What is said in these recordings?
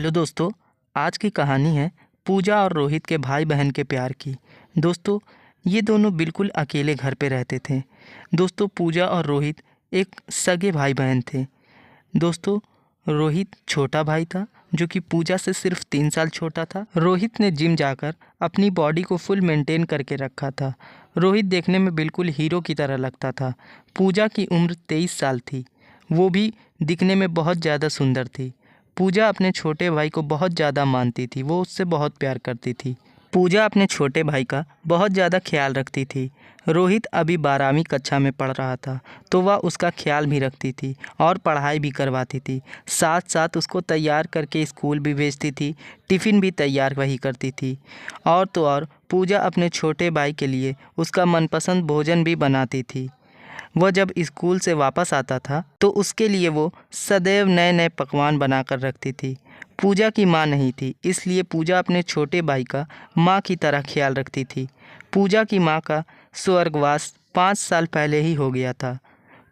Hello दोस्तों। आज की कहानी है पूजा और रोहित के भाई बहन के प्यार की। दोस्तों, ये दोनों बिल्कुल अकेले घर पे रहते थे। दोस्तों, पूजा और रोहित एक सगे भाई बहन थे। दोस्तों, रोहित छोटा भाई था जो कि पूजा से सिर्फ 3 साल छोटा था। रोहित ने जिम जाकर अपनी बॉडी को फुल मेंटेन करके रखा था। रोहित देखने में बिल्कुल हीरो की तरह लगता था। पूजा की उम्र 23 साल थी। वो भी दिखने में बहुत ज़्यादा सुंदर थी। पूजा अपने छोटे भाई को बहुत ज़्यादा मानती थी। वो उससे बहुत प्यार करती थी। पूजा अपने छोटे भाई का बहुत ज़्यादा ख्याल रखती थी। रोहित अभी 12वीं कक्षा में पढ़ रहा था, तो वह उसका ख्याल भी रखती थी और पढ़ाई भी करवाती थी। साथ साथ उसको तैयार करके स्कूल भी भेजती थी। टिफ़िन भी तैयार वही करती थी। और तो और पूजा अपने छोटे भाई के लिए उसका मनपसंद भोजन भी बनाती थी। वह जब स्कूल से वापस आता था तो उसके लिए वो सदैव नए नए पकवान बनाकर रखती थी। पूजा की माँ नहीं थी, इसलिए पूजा अपने छोटे भाई का माँ की तरह ख्याल रखती थी। पूजा की माँ का स्वर्गवास 5 साल पहले ही हो गया था।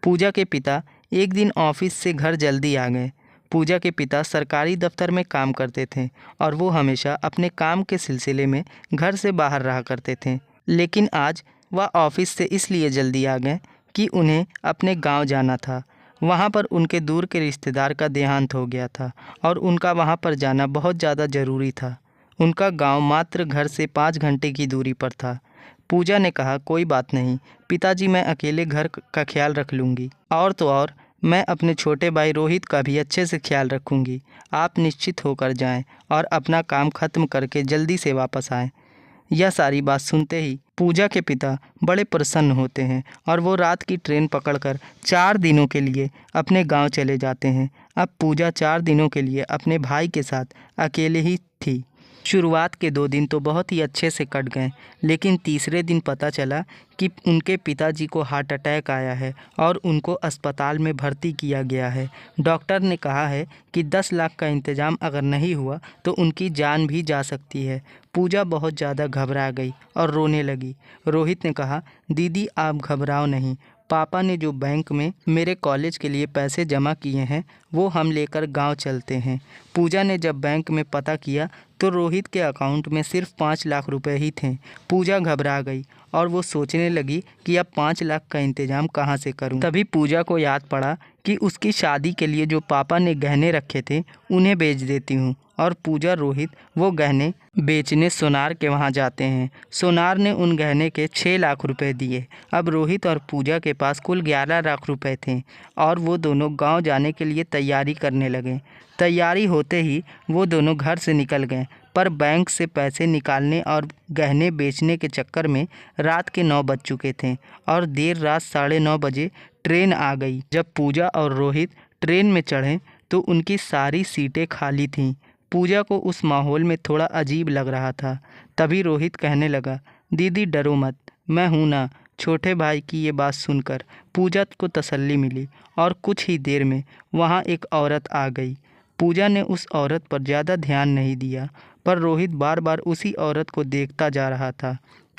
पूजा के पिता एक दिन ऑफिस से घर जल्दी आ गए। पूजा के पिता सरकारी दफ्तर में काम करते थे और वो हमेशा अपने काम के सिलसिले में घर से बाहर रहा करते थे। लेकिन आज वह ऑफिस से इसलिए जल्दी आ गए कि उन्हें अपने गांव जाना था। वहां पर उनके दूर के रिश्तेदार का देहांत हो गया था और उनका वहां पर जाना बहुत ज़्यादा ज़रूरी था। उनका गांव मात्र घर से 5 घंटे की दूरी पर था। पूजा ने कहा, कोई बात नहीं पिताजी, मैं अकेले घर का ख्याल रख लूँगी। और तो और मैं अपने छोटे भाई रोहित का भी अच्छे से ख्याल रखूँगी। आप निश्चित होकर जाएं और अपना काम ख़त्म करके जल्दी से वापस आएँ। यह सारी बात सुनते ही पूजा के पिता बड़े प्रसन्न होते हैं और वो रात की ट्रेन पकड़कर 4 दिनों के लिए अपने गांव चले जाते हैं। अब पूजा 4 दिनों के लिए अपने भाई के साथ अकेले ही थी। शुरुआत के 2 दिन तो बहुत ही अच्छे से कट गए, लेकिन तीसरे दिन पता चला कि उनके पिताजी को हार्ट अटैक आया है और उनको अस्पताल में भर्ती किया गया है। डॉक्टर ने कहा है कि 10 लाख का इंतज़ाम अगर नहीं हुआ तो उनकी जान भी जा सकती है। पूजा बहुत ज़्यादा घबरा गई और रोने लगी। रोहित ने कहा, दीदी आप घबराओ नहीं, पापा ने जो बैंक में मेरे कॉलेज के लिए पैसे जमा किए हैं वो हम लेकर गांव चलते हैं। पूजा ने जब बैंक में पता किया तो रोहित के अकाउंट में सिर्फ 5 लाख रुपए ही थे। पूजा घबरा गई और वो सोचने लगी कि अब 5 लाख का इंतज़ाम कहाँ से करूं। तभी पूजा को याद पड़ा कि उसकी शादी के लिए जो पापा ने गहने रखे थे उन्हें बेच देती हूँ। और पूजा रोहित वो गहने बेचने सोनार के वहाँ जाते हैं। सोनार ने उन गहने के 6 लाख रुपए दिए। अब रोहित और पूजा के पास कुल 11 लाख रुपए थे और वो दोनों गांव जाने के लिए तैयारी करने लगे। तैयारी होते ही वो दोनों घर से निकल गए, पर बैंक से पैसे निकालने और गहने बेचने के चक्कर में रात के 9 बज चुके थे और देर रात 9:30 बजे ट्रेन आ गई। जब पूजा और रोहित ट्रेन में चढ़े तो उनकी सारी सीटें खाली थीं। पूजा को उस माहौल में थोड़ा अजीब लग रहा था। तभी रोहित कहने लगा, दीदी डरो मत, मैं हूँ ना। छोटे भाई की ये बात सुनकर पूजा को तसल्ली मिली और कुछ ही देर में वहाँ एक औरत आ गई। पूजा ने उस औरत पर ज़्यादा ध्यान नहीं दिया, पर रोहित बार बार उसी औरत को देखता जा रहा था।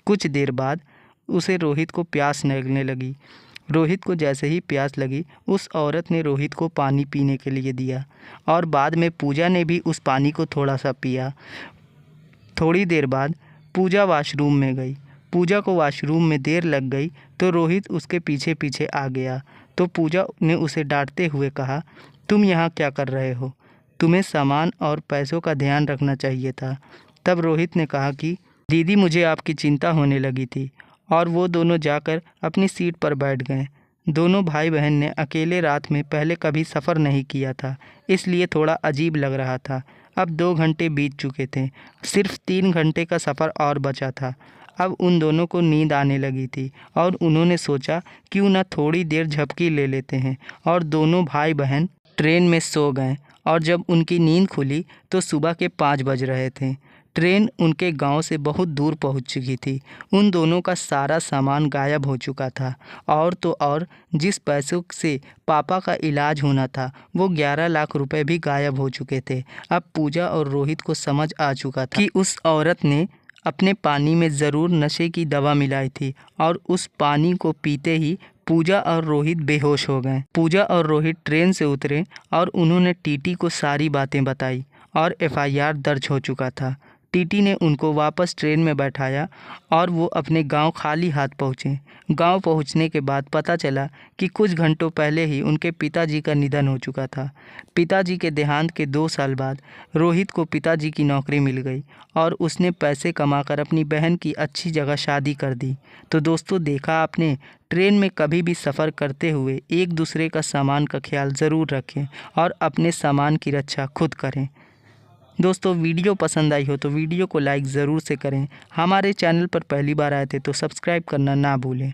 कुछ देर बाद उसे रोहित को प्यास लगने लगी। रोहित को जैसे ही प्यास लगी उस औरत ने रोहित को पानी पीने के लिए दिया और बाद में पूजा ने भी उस पानी को थोड़ा सा पिया। थोड़ी देर बाद पूजा वॉशरूम में गई। पूजा को वॉशरूम में देर लग गई तो रोहित उसके पीछे पीछे आ गया। तो पूजा ने उसे डांटते हुए कहा, तुम यहाँ क्या कर रहे हो? तुम्हें सामान और पैसों का ध्यान रखना चाहिए था। तब रोहित ने कहा कि दीदी मुझे आपकी चिंता होने लगी थी, और वो दोनों जाकर अपनी सीट पर बैठ गए। दोनों भाई बहन ने अकेले रात में पहले कभी सफ़र नहीं किया था, इसलिए थोड़ा अजीब लग रहा था। अब 2 घंटे बीत चुके थे, सिर्फ 3 घंटे का सफ़र और बचा था। अब उन दोनों को नींद आने लगी थी और उन्होंने सोचा क्यों न थोड़ी देर झपकी ले लेते हैं, और दोनों भाई बहन ट्रेन में सो गए। और जब उनकी नींद खुली तो सुबह के 5 बज रहे थे। ट्रेन उनके गांव से बहुत दूर पहुंच चुकी थी। उन दोनों का सारा सामान गायब हो चुका था, और तो और जिस पैसों से पापा का इलाज होना था वो 11 लाख रुपए भी गायब हो चुके थे। अब पूजा और रोहित को समझ आ चुका था कि उस औरत ने अपने पानी में ज़रूर नशे की दवा मिलाई थी, और उस पानी को पीते ही पूजा और रोहित बेहोश हो गए। पूजा और रोहित ट्रेन से उतरे और उन्होंने टीटी को सारी बातें बताई और एफआईआर दर्ज हो चुका था। टीटी ने उनको वापस ट्रेन में बैठाया और वो अपने गांव खाली हाथ पहुँचे। गांव पहुंचने के बाद पता चला कि कुछ घंटों पहले ही उनके पिताजी का निधन हो चुका था। पिताजी के देहांत के 2 साल बाद रोहित को पिताजी की नौकरी मिल गई और उसने पैसे कमाकर अपनी बहन की अच्छी जगह शादी कर दी। तो दोस्तों, देखा आपने, ट्रेन में कभी भी सफ़र करते हुए एक दूसरे का सामान का ख्याल ज़रूर रखें और अपने सामान की रक्षा खुद करें। दोस्तों, वीडियो पसंद आई हो तो वीडियो को लाइक ज़रूर से करें। हमारे चैनल पर पहली बार आए थे तो सब्सक्राइब करना ना भूलें।